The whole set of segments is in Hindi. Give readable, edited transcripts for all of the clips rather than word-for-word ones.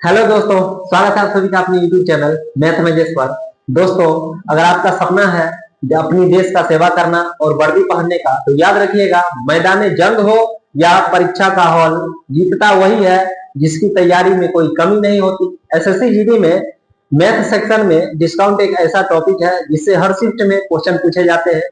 हेलो दोस्तों, स्वागत है आप सभी का अपने YouTube चैनल मैथ मैजेस पर। दोस्तों, अगर आपका सपना है अपनी देश का सेवा करना और वर्दी पहनने का, तो याद रखिएगा, मैदान जंग हो या परीक्षा का हॉल, जीतता वही है जिसकी तैयारी में कोई कमी नहीं होती। एसएससी जीडी में मैथ सेक्शन में डिस्काउंट एक ऐसा टॉपिक है जिससे हर शिफ्ट में क्वेश्चन पूछे जाते हैं।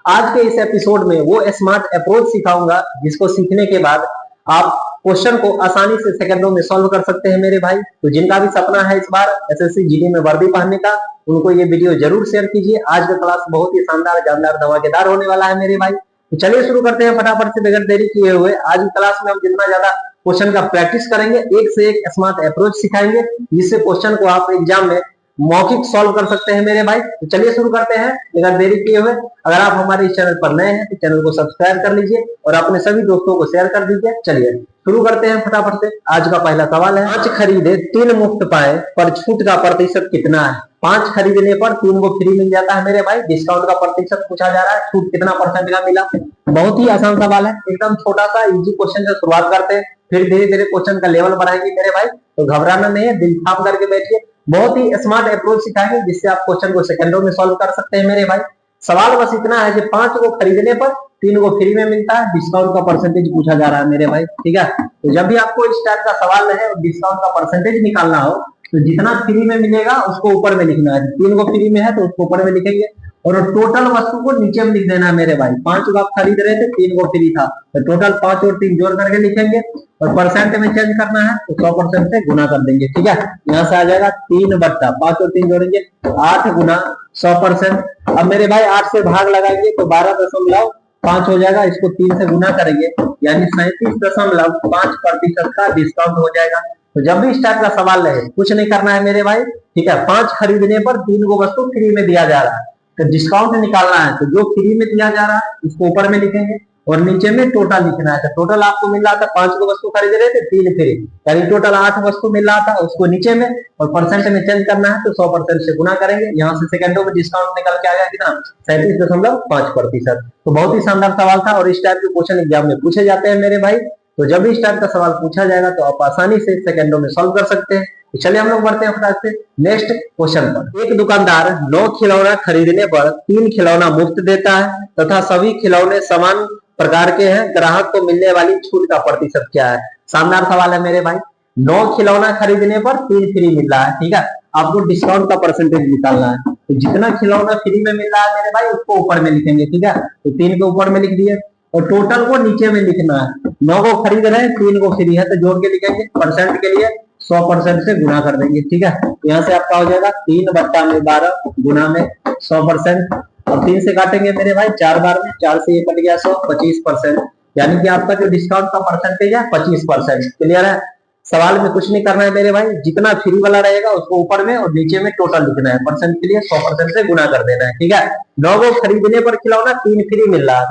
आज के इस एपिसोड में वो स्मार्ट अप्रोच सिखाऊंगा जिसको सीखने के बाद आप क्वेश्चन को आसानी से सेकंडों में सॉल्व कर सकते हैं मेरे भाई। तो जिनका भी सपना है इस बार एसएससी जीडी में वर्दी पहनने का, उनको ये वीडियो जरूर शेयर कीजिए। आज का क्लास बहुत ही शानदार, जानदार, धमाकेदार होने वाला है मेरे भाई। तो चलिए शुरू करते हैं फटाफट से बगैर देरी किए हुए। आज की क्लास में हम जितना ज्यादा क्वेश्चन का प्रैक्टिस करेंगे, एक से एक स्मार्ट अप्रोच सिखाएंगे जिससे क्वेश्चन को आप एग्जाम में मौखिक सॉल्व कर सकते हैं मेरे भाई। तो चलिए शुरू करते हैं बिना देरी किए हुए। अगर आप हमारे इस चैनल पर नए हैं तो चैनल को सब्सक्राइब कर लीजिए और अपने सभी दोस्तों को शेयर कर दीजिए। चलिए शुरू करते हैं फटाफट से। आज का पहला सवाल है, 5 खरीदे 3 मुफ्त पाए पर छूट का प्रतिशत कितना है? 5 खरीदने पर 3 को फ्री मिल जाता है मेरे भाई। डिस्काउंट का प्रतिशत पूछा जा रहा है, छूट कितना परसेंट का मिला। बहुत ही आसान सवाल है, एकदम छोटा सा इजी क्वेश्चन से शुरुआत करते हैं, फिर धीरे धीरे क्वेश्चन का लेवल बढ़ाएंगे मेरे भाई। तो घबराना नहीं है, दिल थाम करके बैठिए। बहुत ही स्मार्ट अप्रोच सिखाएंगे जिससे आप क्वेश्चन को सेकंडों में सॉल्व कर सकते हैं मेरे भाई। सवाल बस इतना है कि 5 को खरीदने पर 3 को फ्री में मिलता है। डिस्काउंट का परसेंटेज पूछा जा रहा है मेरे भाई, ठीक है। तो जब भी आपको इस टाइप का सवाल रहे और डिस्काउंट का परसेंटेज निकालना हो, तो जितना फ्री में मिलेगा उसको ऊपर में लिखना है। 3 को फ्री में है तो उसको ऊपर में लिखेंगे और टोटल वस्तु को नीचे में लिख देना है मेरे भाई। 5 को आप खरीद रहे थे, 3 को फ्री था, तो टोटल 5 और 3 जोड़ करके लिखेंगे और परसेंट में चेंज करना है तो 100% से गुना कर देंगे, ठीक है। यहाँ से आ जाएगा 3/5 और 3 जोड़ेंगे 8 गुना 100%। अब मेरे भाई 8 से भाग लगाएंगे तो 12.5 हो जाएगा। इसको 3 से गुना करेंगे यानी 37.5% का डिस्काउंट हो जाएगा। तो जब भी इस टाइप का सवाल रहे, कुछ नहीं करना है मेरे भाई, ठीक है। 5 खरीदने पर 3 को वस्तु फ्री में दिया जा रहा है, तो डिस्काउंट निकालना है। तो जो फ्री में दिया जा रहा है उसको ऊपर में लिखेंगे और नीचे में टोटल लिखना है। तो टोटल आपको मिल रहा था, 5 को वस्तु खरीद रहे थे, 3 फ्री, यानी टोटल 8 वस्तु मिल रहा था, उसको नीचे में और परसेंट में चेंज करना है तो 100% से गुना करेंगे। यहाँ से सेकंडों में डिस्काउंट निकल के आ गया कितना? 37.5%। तो बहुत ही शानदार सवाल था और इस टाइप के क्वेश्चन एग्जाम में पूछे जाते हैं मेरे भाई। तो जब भी इस टाइप का सवाल पूछा जाएगा तो आप आसानी से सेकंडों में सॉल्व कर सकते हैं। तो चलिए हम लोग बढ़ते हैं फटाक से नेक्स्ट क्वेश्चन पर। एक दुकानदार 9 खिलौना खरीदने पर 3 खिलौना मुफ्त देता है तथा सभी खिलौने समान प्रकार के हैं। ग्राहक को मिलने वाली छूट का प्रतिशत क्या है? शानदार सवाल है मेरे भाई। 9 खिलौना खरीदने पर 3 फ्री मिल रहा है, ठीक है। आपको डिस्काउंट का परसेंटेज निकालना है, तो जितना खिलौना फ्री में मिल रहा है मेरे भाई उसको ऊपर में लिखेंगे, ठीक है। तो 3 के ऊपर में लिख दिए और टोटल को नीचे में लिखना है। 9 को खरीद रहे हैं, 3 को फ्री है, तो जोड़ के लिखेंगे। परसेंट के लिए 100% से गुना कर देंगे, ठीक है। यहाँ से आपका हो जाएगा 3/12 गुना में 100%। और 3 से काटेंगे मेरे भाई 4 बार में, 4 से ये कट गया 100, 25%, यानी कि आपका जो डिस्काउंट का परसेंटेज है 25%। क्लियर है? सवाल में कुछ नहीं करना है मेरे भाई, जितना फ्री वाला रहेगा उसको ऊपर में और नीचे में टोटल लिखना है। परसेंट के लिए 100% से गुना कर देना है, ठीक है। 9 को खरीदने पर खिलौना 3 फ्री मिल रहा है,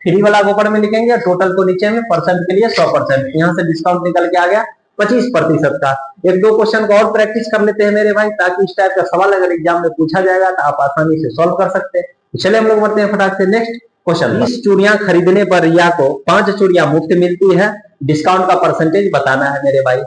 फ्री वाला ऊपर में लिखेंगे, टोटल को नीचे में, परसेंट के लिए 100%। यहाँ से डिस्काउंट निकल के आ गया 25% का। एक दो क्वेश्चन को और प्रैक्टिस कर लेते हैं मेरे भाई, ताकि इस टाइप का सवाल अगर एग्जाम में पूछा जाएगा तो आप आसानी से सॉल्व कर सकते हैं। चलिए हम लोग बढ़ते हैं फटाक से नेक्स्ट क्वेश्चन। 20 चूड़ियां खरीदने पर रिया को 5 चूड़ियां मुफ्त मिलती है। डिस्काउंट का परसेंटेज बताना है मेरे भाई।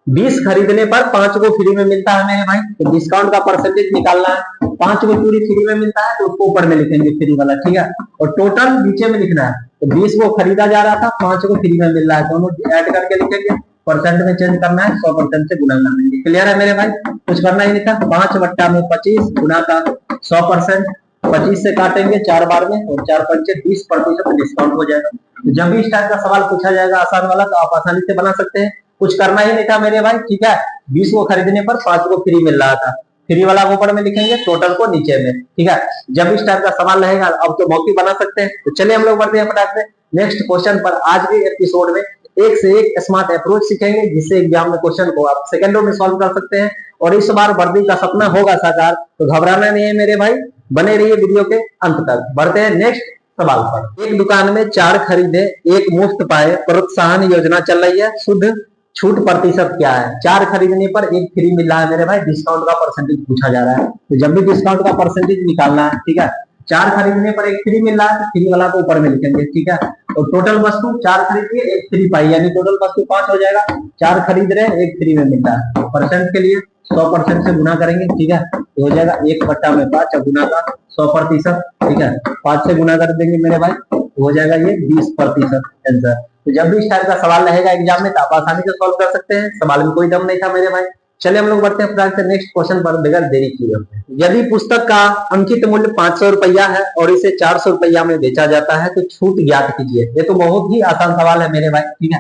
20 खरीदने पर 5 को फ्री में मिलता है मेरे भाई, तो डिस्काउंट का परसेंटेज निकालना है। 5 को चूड़ी फ्री में मिलता है तो उसको ऊपर में लिखेंगे फ्री वाला, ठीक है। और टोटल नीचे में लिखना है। तो 20 को खरीदा जा रहा था, 5 को फ्री में मिल रहा है, दोनों ऐड करके लिखेंगे। परसेंट में चेंज करना है, 100% से गुना कर देंगे। क्लियर है मेरे भाई? कुछ करना ही नहीं था। 5/25 गुना का 100%, 25 से काटेंगे 4 बार में और 4 पंचे 20% डिस्काउंट हो जाएगा। तो जब भी इस टाइप का सवाल पूछा जाएगा आसान वाला, तो आप आसानी से बना सकते हैं। कुछ करना ही नहीं था मेरे भाई, ठीक है। 20 को खरीदने पर 5 को फ्री मिल रहा था, फ्री वाला ऊपर में लिखेंगे, टोटल को नीचे में, ठीक है। जब इस टाइप का सवाल रहेगा अब तो मौखिक बना सकते हैं। तो चलिए हम लोग बढ़ते हैं फटाक से नेक्स्ट क्वेश्चन पर। आज के एपिसोड में एक से एक स्मार्ट अप्रोच सीखेंगे जिससे एग्जाम में क्वेश्चन को आप सेकंडों में सॉल्व कर सकते हैं और इस बार वर्दी का सपना होगा साकार। तो घबराना नहीं है मेरे भाई, बने रहिए वीडियो के अंत तक। बढ़ते हैं नेक्स्ट सवाल पर। एक दुकान में 4 खरीदे 1 मुफ्त पाए, प्रोत्साहन योजना चल रही है, शुद्ध छूट प्रतिशत क्या है? 4 खरीदने पर 1 फ्री मिल रहा है मेरे भाई। डिस्काउंट का परसेंटेज पूछा जा रहा है, तो जब भी डिस्काउंट का परसेंटेज निकालना है, ठीक है। 4 खरीदने पर एक फ्री मिल रहा है, फ्री वाला को ऊपर में लिखेंगे, ठीक है। और टोटल वस्तु 4 खरीदिए एक फ्री पाई, यानी टोटल वस्तु 5 हो जाएगा। 4 खरीद रहे हैं एक फ्री में मिलता है। परसेंट के लिए 100% से गुना करेंगे, ठीक है। तो हो जाएगा 1/5 और गुना का 100%, ठीक है। 5 से गुना कर देंगे मेरे भाई, तो हो जाएगा ये 20% आंसर। तो जब भी इस टाइप का सवाल रहेगा एग्जाम में तो आप आसानी से सॉल्व कर सकते हैं, सवाल में कोई दम नहीं था मेरे भाई। चलिए हम लोग बढ़ते हैं फिर से नेक्स्ट क्वेश्चन पर बगैर देरी किए। यदि पुस्तक का अंकित मूल्य 500 रुपया है और इसे 400 रुपया में बेचा जाता है तो छूट ज्ञात कीजिए। ये तो बहुत ही आसान सवाल है मेरे भाई, ठीक है।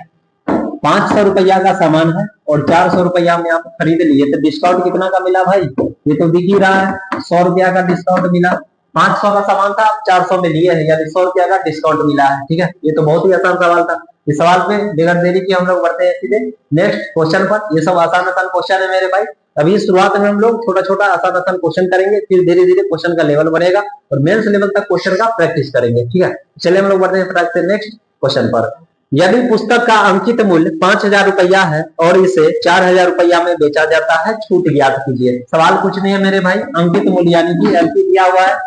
500 रुपया का सामान है और 400 रुपया में आप खरीद लिए, तो डिस्काउंट कितना का मिला भाई? ये तो दिख ही रहा है, 100 रुपया का डिस्काउंट मिला। 500 का सामान था, 400 में लिए है, यानी 100 रुपया का डिस्काउंट मिला है, ठीक है। ये तो बहुत ही आसान सवाल था। इस सवाल पे बगैर देरी के हम लोग बढ़ते हैं सीधे नेक्स्ट क्वेश्चन पर। ये सब आसान क्वेश्चन है मेरे भाई। अभी शुरुआत में हम लोग छोटा छोटा आसान क्वेश्चन करेंगे, फिर धीरे धीरे क्वेश्चन का लेवल बढ़ेगा और मेंस लेवल तक क्वेश्चन का प्रैक्टिस करेंगे, ठीक है। चलिए हम लोग बढ़ते हैं नेक्स्ट क्वेश्चन पर। यदि पुस्तक का अंकित मूल्य 5000 रुपया है और इसे 4000 रुपया में बेचा जाता है, छूट ज्ञात कीजिए। सवाल कुछ नहीं है मेरे भाई, अंकित मूल्य यानी कि एमपी दिया हुआ है,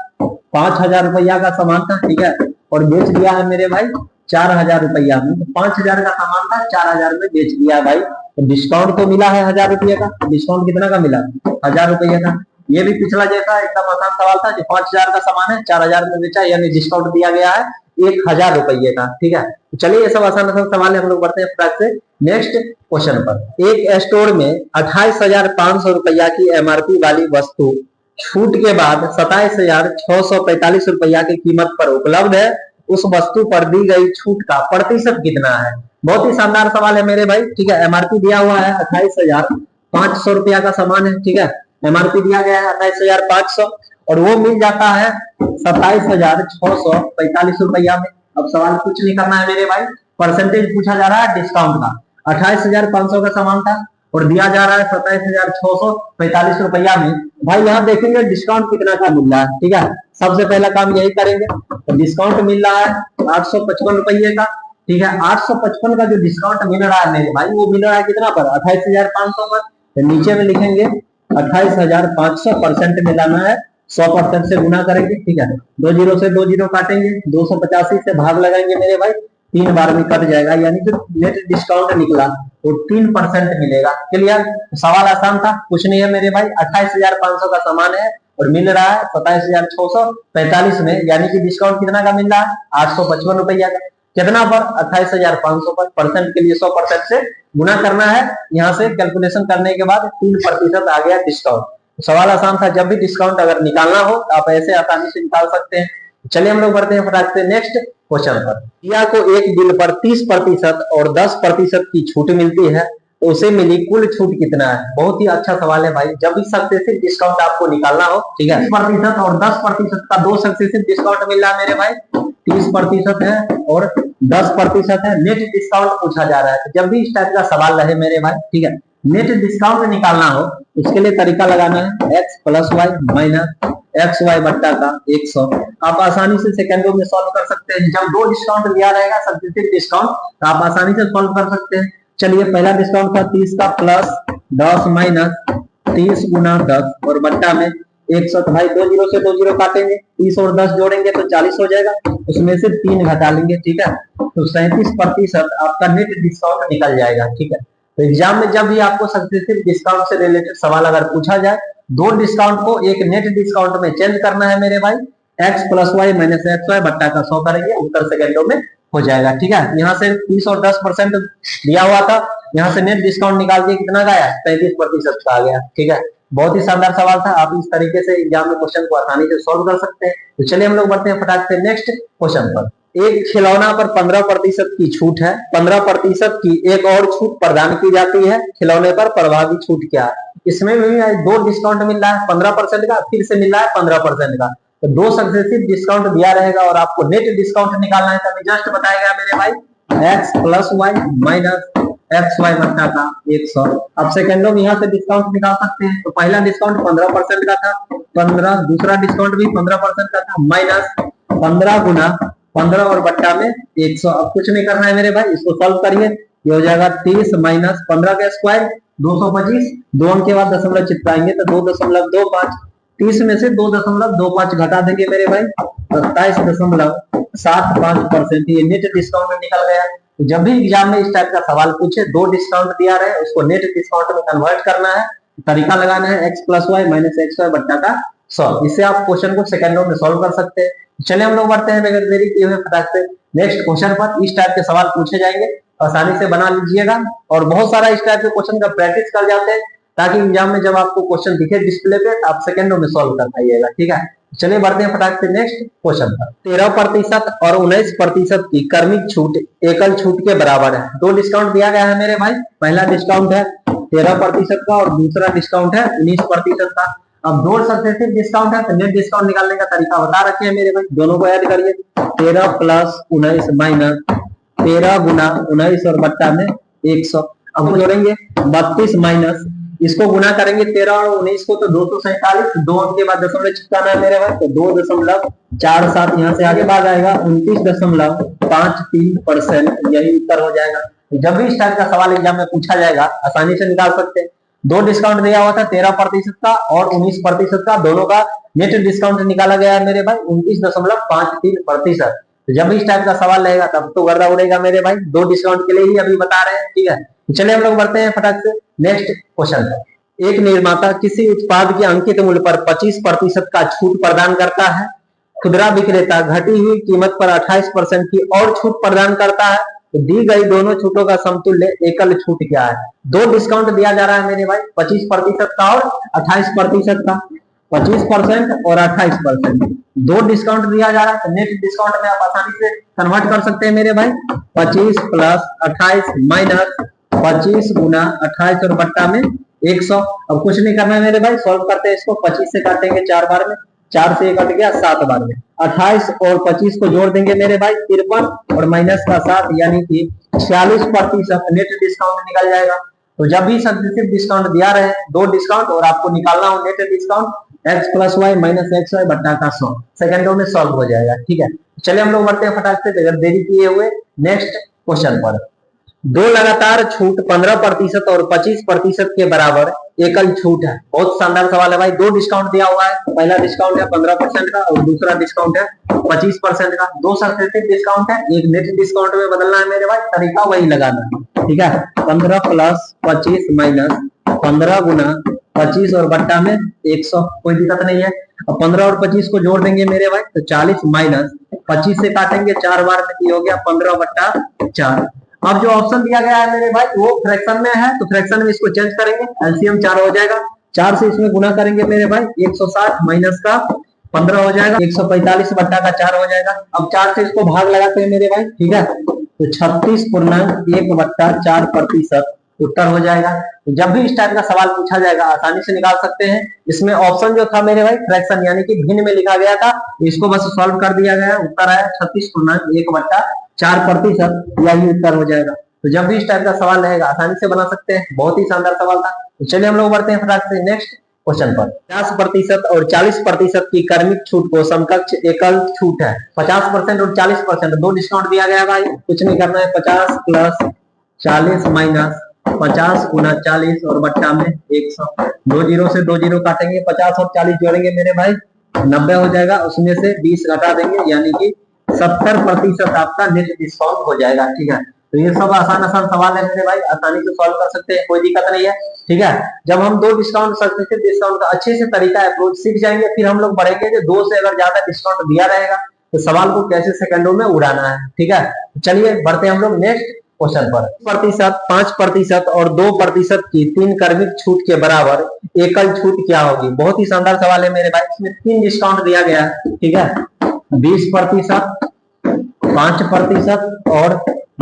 5000 रुपया का सामान था, ठीक है, और बेच दिया है मेरे भाई 4000 रुपया में। 5000 का सामान था, 4000 में बेच दिया भाई। तो डिस्काउंट तो मिला है 1000 रुपये का। डिस्काउंट कितना का मिला? 1000 रुपया का। ये भी पिछला जैसा एकदम आसान सवाल था, जो 5000 का सामान है 4000 में बेचा, यानी डिस्काउंट दिया गया है 1000 रुपये का, ठीक है। तो चलिए ये सब आसान सवाल है, हम लोग बढ़ते हैं फटाक से नेक्स्ट क्वेश्चन पर। एक स्टोर में 28,500 रुपया की एमआरपी वाली वस्तु छूट के बाद 27,645 रुपया की कीमत पर उपलब्ध है। उस वस्तु पर दी गई छूट का प्रतिशत कितना है? बहुत ही शानदार सवाल है मेरे भाई, ठीक है। एमआरपी दिया हुआ है 28,500 रुपया का सामान है, ठीक है। एमआरपी दिया गया है 28,500 और वो मिल जाता है 27,645 रुपया में। अब सवाल कुछ नहीं करना है मेरे भाई, परसेंटेज पूछा जा रहा है डिस्काउंट का। 28,500 का सामान था और दिया जा रहा है 27,645 रुपया में। भाई यहाँ देखेंगे डिस्काउंट कितना का मिल रहा है, ठीक है। सबसे पहला काम यही करेंगे, तो डिस्काउंट मिल रहा है 855 रुपये का, ठीक है। 855 का जो डिस्काउंट मिल रहा है मेरे भाई, वो मिल रहा है कितना पर? 28,500 पर। तो नीचे में लिखेंगे 28,500, परसेंट मिलाना है 100% से गुना करेंगे, ठीक है। 2 जीरो से 2 जीरो काटेंगे, 285 से भाग लगाएंगे मेरे भाई, 3 बार में कट जाएगा, यानी जो नेट डिस्काउंट निकला वो 3% मिलेगा। क्लियर? सवाल आसान था, कुछ नहीं है मेरे भाई। 28,500 का सामान है और मिल रहा है 27,645 में, यानी कि डिस्काउंट कितना का मिल रहा है? 855 रुपया का। कितना पर? 28,500 पर। परसेंट के लिए 100% से गुना करना है। यहाँ से कैलकुलेशन करने के बाद 3% आ गया डिस्काउंट। सवाल आसान था, जब भी डिस्काउंट अगर निकालना हो तो आप ऐसे आसानी से निकाल सकते हैं। चलिए हम लोग बढ़ते हैं फटाक से नेक्स्ट क्वेश्चन पर। दिया को एक बिल पर 30% और 10% की छूट मिलती है तो उसे मिली कुल छूट कितना है? बहुत ही अच्छा सवाल है भाई। जब भी सक्सेसिव डिस्काउंट आपको निकालना हो, ठीक है, 30% और 10% का 2 सक्सेसिव डिस्काउंट मिल रहा है मेरे भाई। 30% है और 10% है। नेट डिस्काउंट पूछा जा रहा है। जब भी इस टाइप का सवाल रहे मेरे भाई, ठीक है, नेट डिस्काउंट निकालना हो, उसके लिए तरीका लगाना है x plus Y minus X Y बट्टा का 100। आप आसानी से सेकंडों में सॉल्व कर सकते हैं। जब 2 डिस्काउंट दिया रहेगा सक्सेसिव डिस्काउंट, तो आप आसानी से सॉल्व कर सकते हैं। चलिए पहला डिस्काउंट था 30 का, प्लस 10 माइनस 30 गुना 10 और बट्टा में 100। तो भाई 2 जीरो से 2 जीरो काटेंगे, 30 और 10 जोड़ेंगे तो 40 हो जाएगा, उसमें से 3 घटा लेंगे, ठीक है। तो 37% आपका नेट डिस्काउंट निकल जाएगा, ठीक है। तो एग्जाम में जब भी आपको सक्सेसिव डिस्काउंट से रिलेटेड सवाल अगर पूछा जाए, 2 डिस्काउंट को एक नेट डिस्काउंट में चेंज करना है मेरे भाई। x plus Y minus X Y बट्टा का 100 करेंगे, उत्तर सेकंडों में हो जाएगा, ठीक है। यहाँ से 30 और 10% दिया हुआ था, यहाँ से नेट डिस्काउंट निकाल के कितना का आया? 33% का आ गया, ठीक है। बहुत ही शानदार सवाल था। आप इस तरीके से एग्जाम में क्वेश्चन को आसानी से सोल्व कर सकते हैं। तो चलिए हम लोग बढ़ते हैं फटाक से नेक्स्ट क्वेश्चन पर। एक खिलौना पर 15% की छूट है, 15% की एक और छूट प्रदान की जाती है, खिलौने पर प्रभावी छूट क्या है? इसमें भी 2 डिस्काउंट मिल रहा है 15% का, फिर से मिल रहा है 15% का। तो 2 सक्सेसिव डिस्काउंट दिया रहेगा और आपको नेट डिस्काउंट निकालना है। तभी जस्ट बताया गया मेरे भाई, X plus Y minus X Y बट्टा का 100। अब सेकंडों में यहाँ से डिस्काउंट निकाल सकते हैं। तो पहला डिस्काउंट 15% का था, 15, दूसरा डिस्काउंट भी 15% का था, माइनस 15 गुना 15 और बट्टा में 100। अब कुछ नहीं करना है मेरे भाई, इसको सॉल्व करिए। ये हो जाएगा 30 माइनस 15 का स्क्वायर 225, 2 अंक के बाद दशमलव चिपकाएंगे तो 2.25, 30 में से 2.25 घटा देंगे मेरे भाई, 27.75%। ये नेट डिस्काउंट निकल गया। तो जब भी एग्जाम में इस टाइप का सवाल पूछे, 2 डिस्काउंट दिया रहे, उसको नेट डिस्काउंट में कन्वर्ट करना है, तरीका लगाना है x plus Y minus X Y बट्टा का 100। इससे आप क्वेश्चन को सेकंडों में सॉल्व कर सकते हैं। चलिए हम लोग बढ़ते हैं बगैर देरी किए हुए फटाक से नेक्स्ट क्वेश्चन पर। इस टाइप के सवाल पूछे जाएंगे, आसानी से बना लीजिएगा और बहुत सारा इस टाइप के क्वेश्चन का प्रैक्टिस कर जाते हैं, ताकि एग्जाम में जब आपको क्वेश्चन दिखे डिस्प्ले पे तो आप सेकंडों में सॉल्व कर पाइएगा। ठीक है, चलिए बढ़ते हैं फटाक से नेक्स्ट क्वेश्चन पर। 13% और 19% की क्रमिक छूट एकल छूट के बराबर है। 2 डिस्काउंट दिया गया है मेरे भाई। पहला डिस्काउंट है 13% का और दूसरा डिस्काउंट है 19% का। अब 2 सक्सेसिव डिस्काउंट है तो नेट डिस्काउंट निकालने का तरीका बता रखे हैं मेरे भाई। दोनों को ऐड करिए, 13 प्लस 19 माइनस 13 गुना 19 और बट्टा में 100। अब जोड़ेंगे 32 माइनस, इसको गुना करेंगे 13 और 19 को तो 247, 2 के बाद दशमलव चिपकाना है मेरे भाई, तो 2.47 यहाँ से आगे बाद आएगा 29.53%। यही उत्तर हो जाएगा। जब भी इस टाइप का सवाल एग्जाम में पूछा जाएगा आसानी से निकाल सकते हैं। 2 डिस्काउंट दिया हुआ था 13% का और 19% का, दोनों का नेट डिस्काउंट निकाला गया है मेरे भाई 29.53%। तो जब भी इस टाइप का सवाल रहेगा तब तो गर्दा उड़ेगा मेरे भाई। 2 डिस्काउंट के लिए ही अभी बता रहे हैं। ठीक है, चलिए हम लोग बढ़ते हैं फटाक से नेक्स्ट क्वेश्चन पर। एक निर्माता किसी उत्पाद के अंकित मूल्य पर 25% का छूट प्रदान करता है। खुदरा विक्रेता घटी हुई कीमत पर 28% की और छूट प्रदान करता है। तो दी गई दोनों छूटों का समतुल्य एकल छूट क्या है? 2 डिस्काउंट दिया जा रहा है मेरे भाई, 25% का और 28% का। 25% और 28%, 2 डिस्काउंट दिया जा रहा है तो नेट डिस्काउंट में आप आसानी से कन्वर्ट कर सकते हैं मेरे भाई। 25 प्लस 28 माइनस 25 गुना 28 और बट्टा में 100। अब कुछ नहीं करना है मेरे भाई, सॉल्व करते हैं इसको। 25 से काटेंगे 4 बार में, 4 से कट गया 7 बार में। 28 और 25 को जोड़ देंगे मेरे भाई 53 और माइनस का 7 यानी कि 46% नेट डिस्काउंट निकल जाएगा। तो जब भी सक्सेसिव डिस्काउंट दिया रहे 2 डिस्काउंट और आपको निकालना हो net discount, x plus Y minus X Y बट्टा का 100 सेकंडों में सॉल्व हो जाएगा। ठीक है, चलिए हम लोग बढ़ते हैं फटाक से बगैर देरी किए हुए नेक्स्ट क्वेश्चन पर। 2 लगातार छूट 15% और 25% के बराबर एकल छूट है। बहुत शानदार सवाल है भाई। 2 डिस्काउंट दिया हुआ है, पहला डिस्काउंट है 15% का और दूसरा डिस्काउंट है 25% का। 2 सक्सेसिव डिस्काउंट है, एक नेट डिस्काउंट में बदलना है मेरे भाई, तरीका वही लगाना है। ठीक है, 15 प्लस 25 माइनस 15 गुना 25 और बट्टा में 100, कोई दिक्कत नहीं है। अब 15 और 25 को जोड़ देंगे मेरे भाई तो 40 माइनस 25 से काटेंगे 4 बार में, हो गया 15 बट्टा 4। अब जो ऑप्शन दिया गया है मेरे भाई वो फ्रैक्शन में है, तो फ्रैक्शन में इसको चेंज करेंगे, एलसीएम 4 हो जाएगा। 4 से इसमें गुना करेंगे मेरे भाई 160 माइनस का 15 हो जाएगा, 145 बट्टा का 4 हो जाएगा। अब 4 से इसको भाग लगाते हैं मेरे भाई। ठीक है, तो 36.1/4% उत्तर हो जाएगा। तो जब भी इस टाइप का सवाल पूछा जाएगा आसानी से निकाल सकते हैं। इसमें ऑप्शन जो था मेरे भाई फ्रैक्शन यानी कि भिन्न में लिखा गया था, इसको बस सॉल्व कर दिया गया, उत्तर आया 36.1/4%, यही उत्तर हो जाएगा। तो जब भी इस टाइप का सवाल रहेगा आसानी से बना सकते हैं। बहुत ही शानदार सवाल था। तो चलिए हम लोग बढ़ते हैं फटाक से नेक्स्ट क्वेश्चन पर। 50% और 40% की क्रमिक छूट को समकक्ष एकल छूट है। 50% और 40%, 2 डिस्काउंट दिया गया भाई, कुछ नहीं करना है। 50 प्लस 40 माइनस 50 गुना 40 और बट्टा में 100। 2 जीरो से 2 जीरो काटेंगे, 50 और 40 जोड़ेंगे मेरे भाई 90 हो जाएगा, उसमें से 20 घटा देंगे यानी कि 70% आपका नेट डिस्काउंट हो जाएगा। ठीक है, तो ये सब आसान सवाल है मेरे भाई, आसानी से सॉल्व कर सकते हैं, कोई दिक्कत नहीं है। ठीक है, जब हम 2 डिस्काउंट सक्सेसिव डिस्काउंट का अच्छे से तरीका अप्रोच सीख जाएंगे, फिर हम लोग बढ़ेंगे कि 2 से अगर ज्यादा डिस्काउंट दिया रहेगा तो सवाल को कैसे सेकंडों में उड़ाना है। ठीक है, चलिए बढ़ते हैं हम लोग नेक्स्ट क्वेश्चन पर। 5% और 2% की 3 क्रमिक छूट के बराबर एकल छूट क्या होगी? बहुत ही शानदार सवाल है मेरे भाई। इसमें 3 डिस्काउंट दिया गया है। ठीक है, 20%, 5% और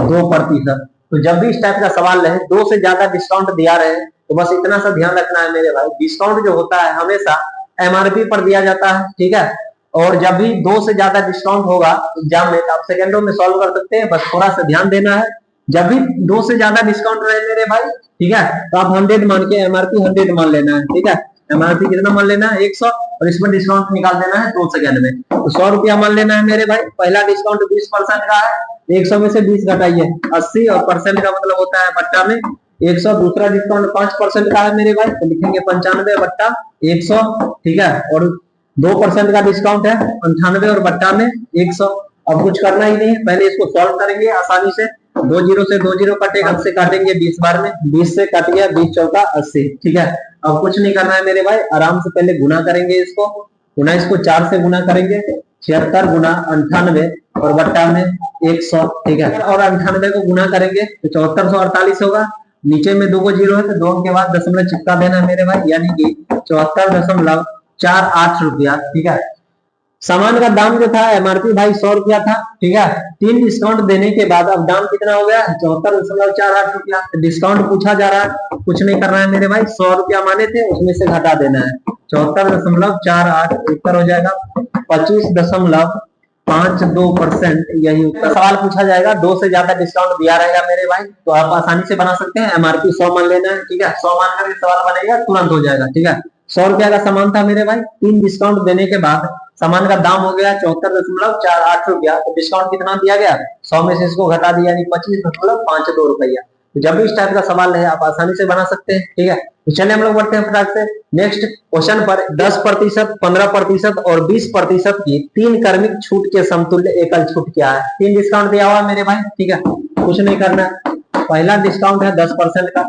2%। तो जब भी इस टाइप का सवाल रहे 2 से ज्यादा डिस्काउंट दिया रहे तो बस इतना सा ध्यान रखना है मेरे भाई, डिस्काउंट जो होता है हमेशा एमआरपी पर दिया जाता है। ठीक है, और जब भी 2 से ज्यादा डिस्काउंट होगा एग्जाम में तो आप सेकंडों में सॉल्व कर सकते हैं, बस थोड़ा सा ध्यान देना है। जब भी 2 से ज्यादा डिस्काउंट रहे मेरे भाई, ठीक है, तो आप 100 मान के एमआरपी 100 मान लेना है। ठीक है, एमआरपी कितना मान लेना है 100 और इसमें डिस्काउंट निकाल देना है 2 सेकंड में, तो 100 रुपया मान लेना है मेरे भाई। पहला डिस्काउंट 20% का है, 100 में से 20 घटाइए 80 और परसेंट का मतलब होता है बट्टा में 100, दूसरा डिस्काउंट 5% का है मेरे भाई, तो लिखेंगे 95 बट्टा 100, ठीक है। और 2% का डिस्काउंट है 98 और बट्टा में 100। अब कुछ करना ही नहीं है, पहले इसको सॉल्व करेंगे आसानी से। 2 जीरो से 2 जीरो कटेगा, 8 से काटेंगे 20 बार में, 20 से कट गया, 20 चौका 80, ठीक है। अब कुछ नहीं करना है मेरे भाई, आराम से पहले गुना करेंगे इसको, गुना इसको 4 से गुना करेंगे, 76 गुना 98 और बट्टा में 100, ठीक है। और 98 को गुना करेंगे तो 7448 होगा, नीचे में 2 को जीरो है तो 2 के बाद दशमलव चिपका देना है मेरे भाई, यानी कि 74.48 रुपया, ठीक है। सामान का दाम जो था एमआरपी भाई 100 रुपया था, ठीक है। 3 डिस्काउंट देने के बाद अब दाम कितना हो गया, 74.48 रुपया। डिस्काउंट पूछा जा रहा है, कुछ नहीं करना है मेरे भाई, 100 रुपया माने थे उसमें से घटा देना है, 74.48 उत्तर हो जाएगा 25.52%, यही उत्तर। सवाल पूछा जाएगा 2 से ज्यादा डिस्काउंट दिया रहेगा मेरे भाई, तो आप आसानी से बना सकते हैं। एमआरपी 100 मान लेना है, ठीक है, 100 मान करके सवाल बनेगा, तुरंत हो जाएगा, ठीक है। 100 रुपया का सामान था मेरे भाई, 3 डिस्काउंट देने के बाद सामान का दाम हो गया 74.48 रुपया, तो डिस्काउंट कितना दिया गया, 100 में से इसको घटा दिया, यानी 25.52 रुपया। तो जब भी इस टाइप का सवाल है आप आसानी से बना सकते हैं, ठीक है। तो चलिए हम लोग बढ़ते हैं फटाक से नेक्स्ट क्वेश्चन पर। 10%, 15% और 20% की 3 क्रमिक छूट के समतुल्य एकल छूट क्या है। 3 डिस्काउंट दिया हुआ है मेरे भाई, ठीक है, कुछ नहीं करना है। पहला डिस्काउंट है 10% का,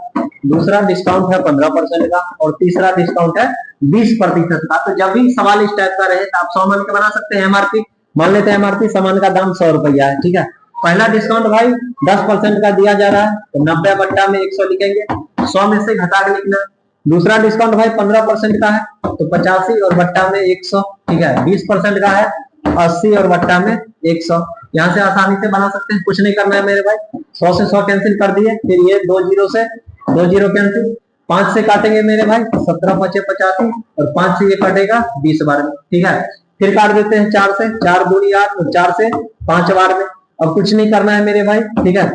दूसरा डिस्काउंट है 15% का और तीसरा डिस्काउंट है 20% का। तो जब भी सवाल इस टाइप का रहे तो आप 100 मान के बना सकते हैं। एमआरपी मान लेते हैं, एमआरपी सामान का दाम 100 रुपया है, ठीक है। पहला डिस्काउंट भाई 10% का दिया जा रहा है, तो 90 बट्टा में 100 लिखेंगे, 100 में से घटा के लिखना। दूसरा डिस्काउंट भाई 15% का है, तो 85 और बट्टा में 100, ठीक है। 20% का है 80 और बट्टा में 100। यहाँ से आसानी से बना सकते हैं, कुछ नहीं करना है मेरे भाई। 100 से 100 कैंसिल कर दिए, फिर ये 2 जीरो से 2 जीरो कैंसिल, 5 से काटेंगे मेरे भाई 17 5 85 और 5 से ये कटेगा 20 बार में, ठीक है। फिर काट देते हैं 4 से, 4 दूनी 8 और 4 से 5 बार में। अब कुछ नहीं करना है मेरे भाई, ठीक है।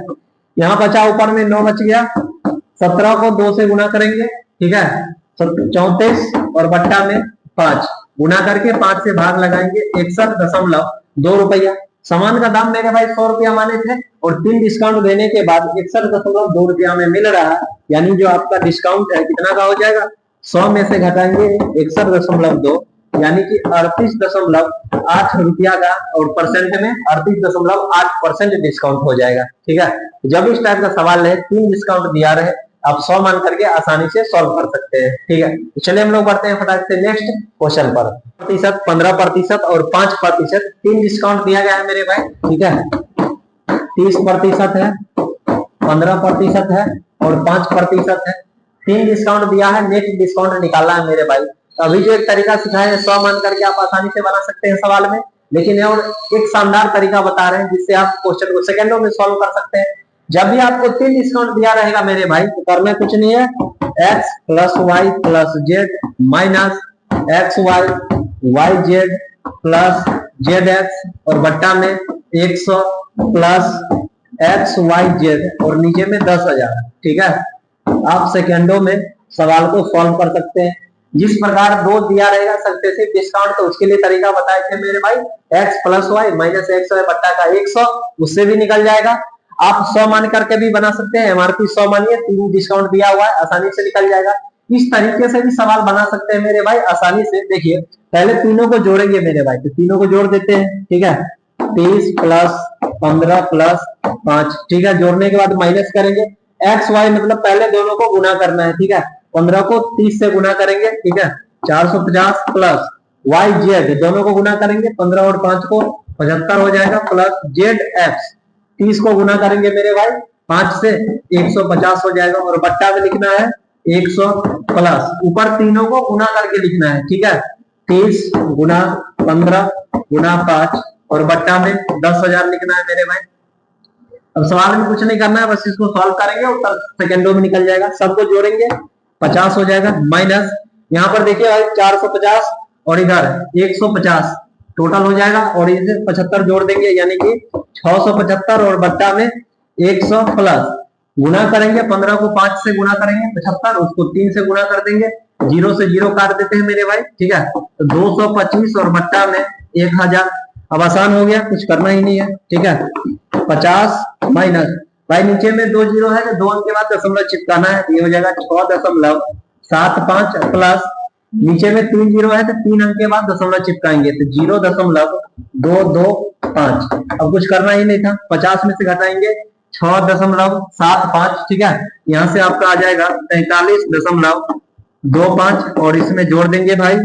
यहाँ बचा ऊपर में 9 बच गया, 17 को 2 से गुना करेंगे, ठीक है, 34 और बट्टा में 5 गुना करके 5 से भाग लगाएंगे, 61.2 रुपया। सामान का दाम मेरे भाई 100 रुपया माने थे और 3 डिस्काउंट देने के बाद 61.2 रुपया में मिल रहा है, यानी जो आपका डिस्काउंट है कितना का हो जाएगा, 100 में से घटाएंगे 61.2, यानी कि 38.8 रुपया का, और परसेंट में 38.8% डिस्काउंट हो जाएगा, ठीक है। जब इस टाइप का सवाल है 3 डिस्काउंट दिया रहे, आप 100 मान करके आसानी से सॉल्व कर सकते हैं, ठीक है। तो चलिए हम लोग बढ़ते हैं फटाक से नेक्स्ट क्वेश्चन पर। 15% और 5%, 3 डिस्काउंट दिया गया है मेरे भाई, ठीक है। 30% है, 15% है और 5% है। 3 डिस्काउंट दिया है, नेट डिस्काउंट निकालना है मेरे भाई। अभी जो एक तरीका सिखाया है 100 मान करके आप आसानी से बना सकते हैं सवाल में, लेकिन और एक शानदार तरीका बता रहे हैं जिससे आप क्वेश्चन को सेकंडों में सॉल्व कर सकते हैं। जब भी आपको 3 डिस्काउंट दिया रहेगा मेरे भाई, तो करना कुछ नहीं है, x plus Y plus Z minus X Y Y Z plus Z X और बट्टा में 100 प्लस एक्स वाई जेड और नीचे में 10,000, ठीक है। आप सेकंडों में सवाल को सॉल्व कर सकते हैं। जिस प्रकार 2 दिया रहेगा सक्सेसिव डिस्काउंट, तो उसके लिए तरीका बताए थे मेरे भाई, x plus Y minus X Y बट्टा का 100, उससे भी निकल जाएगा। आप 100 मान करके भी बना सकते हैं, एमआरपी 100 मानिए, 3 डिस्काउंट दिया हुआ है, आसानी से निकल जाएगा। इस तरीके से भी सवाल बना सकते हैं मेरे भाई आसानी से। देखिए पहले तीनों को जोड़ेंगे मेरे भाई, तो तीनों को जोड़ देते हैं, ठीक है। 30 प्लस 15 प्लस 5, ठीक है। जोड़ने के बाद माइनस करेंगे, एक्स वाई मतलब पहले दोनों को गुना करना है, ठीक है। 15 को 30 से गुना करेंगे, ठीक है, 450 प्लस वाई जेड दोनों को गुना करेंगे, 15 और 5 को 75 हो जाएगा, प्लस जेड एक्स 30 को गुना करेंगे मेरे भाई 5 से 150 हो जाएगा, और बट्टा में लिखना है 100 प्लस ऊपर तीनों को गुना करके लिखना है, ठीक है। 30 गुना 15 गुना 5 और बट्टा में 10,000 लिखना है मेरे भाई। अब सवाल में कुछ नहीं करना है, बस इसको सॉल्व करेंगे, उत्तर सेकंडों में निकल जाएगा। सबको जोड़ेंगे 50 हो जाएगा, माइनस यहाँ पर देखिए भाई 450 और इधर 150 टोटल हो जाएगा, और इसे 75 जोड़ देंगे, यानी कि 675 और बट्टा में 100 प्लस गुना करेंगे, 15 को 5 से गुना करेंगे 75, उसको 3 से गुना कर देंगे, 0 से 0 काट देते हैं मेरे भाई, ठीक है। तो 225 और बट्टा में 1000। अब आसान हो गया, कुछ करना ही नहीं है, ठीक है। 50 माइनस भाई नीचे में 2 जीरो है तो 2 अंक के बाद दशमलव चिपकाना है, तो ये हो जाएगा 6.75 प्लस नीचे में 3 जीरो है तो 3 अंक के बाद दशमलव चिपकाएंगे, तो 0.225। अब कुछ करना ही नहीं था, 50 में से घटाएंगे 6.75, ठीक है। यहाँ से आपका आ जाएगा 43.25 और इसमें जोड़ देंगे भाई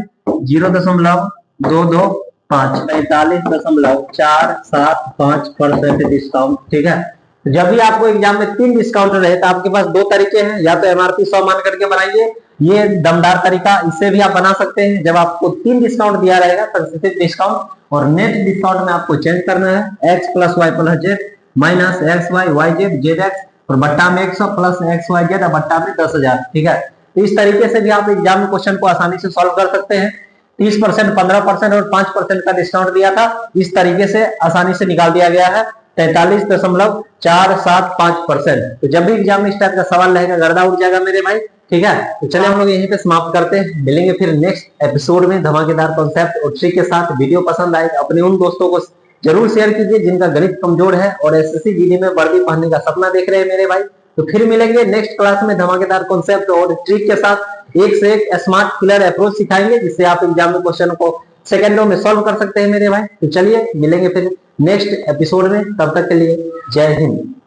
0.225, 43.475% डिस्काउंट, ठीक है। तो जब भी आपको एग्जाम में 3 डिस्काउंट रहे तो आपके पास 2 तरीके हैं, या तो एमआरपी 100 मान करके बनाइए, ये दमदार तरीका, इससे भी आप बना सकते हैं। जब आपको 3 डिस्काउंट दिया रहेगा परसेंटेज डिस्काउंट और नेट डिस्काउंट में आपको चेंज करना है x plus Y plus Z minus X Y Y Z Z X और बट्टा में 100 प्लस एक्स वाई जेड और बट्टा में 10,000, ठीक है। तो इस तरीके से भी आप एग्जाम में क्वेश्चन को आसानी से सॉल्व कर सकते हैं। 30%, 15% और 5% का डिस्काउंट दिया था, इस तरीके से आसानी से निकाल दिया गया है 43.475%। तो जब भी एग्जाम में इस टाइप का सवाल रहेगा गर्दा उठ जाएगा मेरे भाई, ठीक है। तो चलिए हम लोग यहीं पे समाप्त करते हैं, मिलेंगे फिर नेक्स्ट एपिसोड में धमाकेदार कॉन्सेप्ट और ट्रिक के साथ। वीडियो पसंद आए अपने उन दोस्तों को जरूर शेयर कीजिए जिनका गणित कमजोर है और एसएससी जीडी में वर्दी पहनने का सपना देख रहे हैं मेरे भाई। तो फिर मिलेंगे नेक्स्ट क्लास में धमाकेदार कॉन्सेप्ट और ट्रिक के साथ, एक से एक स्मार्ट क्लियर अप्रोच सिखाएंगे जिससे आप एग्जाम में क्वेश्चन को सेकंडों में सॉल्व कर सकते हैं मेरे भाई। तो चलिए मिलेंगे फिर नेक्स्ट एपिसोड में, तब तक के लिए जय हिंद।